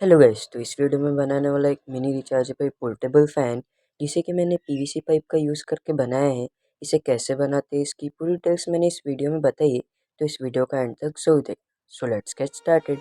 Hello guys. तो इस video में बनाने वाला एक मिनी रिचार्जेबल पोर्टेबल फ़ैन जिसे कि मैंने पीवीसी पाइप का यूज़ करके बनाया है। इसे कैसे बनाते हैं इसकी पूरी डिटेल्स मैंने इस वीडियो में बताई है, तो इस वीडियो का एंड तक ज़रूर देखें। So let's get started.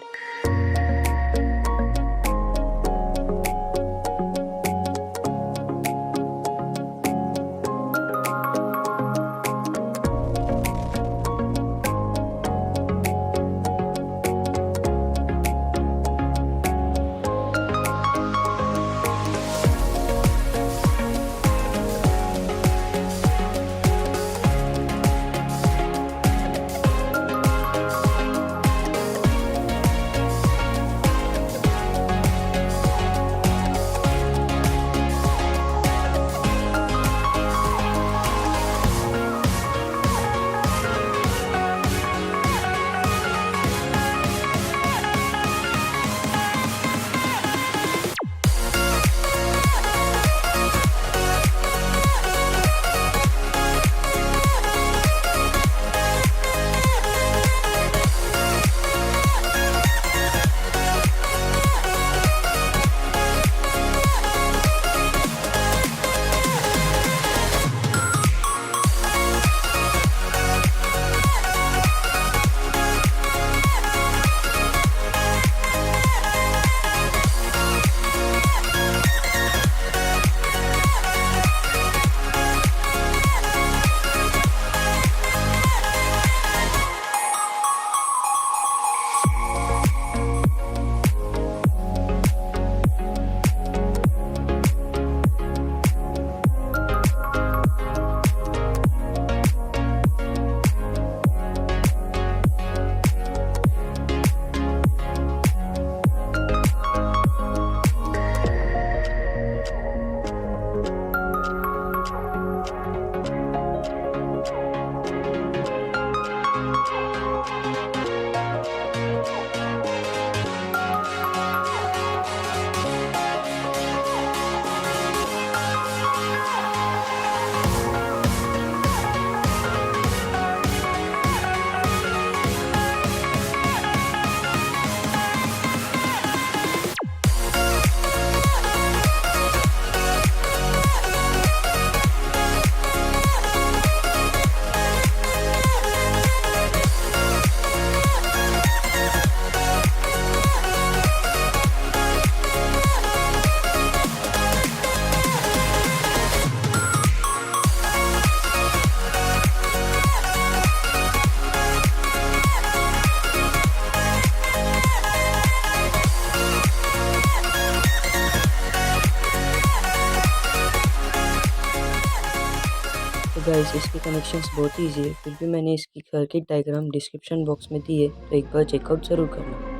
तो गाइस, इसके कनेक्शंस बहुत ईजी है, फिर भी मैंने इसकी सर्किट डायग्राम डिस्क्रिप्शन बॉक्स में दी है, तो एक बार चेकआउट ज़रूर करना।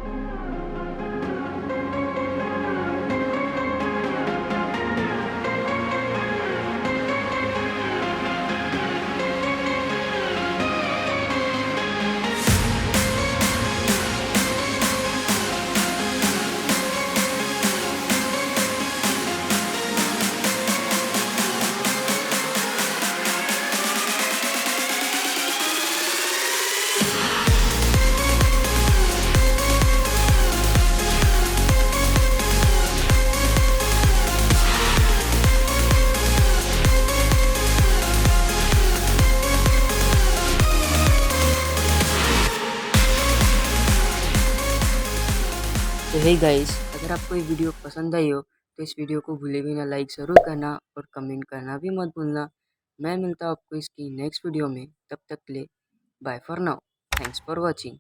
तो हे गाइस, अगर आपको ये वीडियो पसंद आई हो तो इस वीडियो को भूले भी ना लाइक ज़रूर करना और कमेंट करना भी मत भूलना। मैं मिलता हूँ आपको इसकी नेक्स्ट वीडियो में, तब तक के लिए bye for now. Thanks for watching.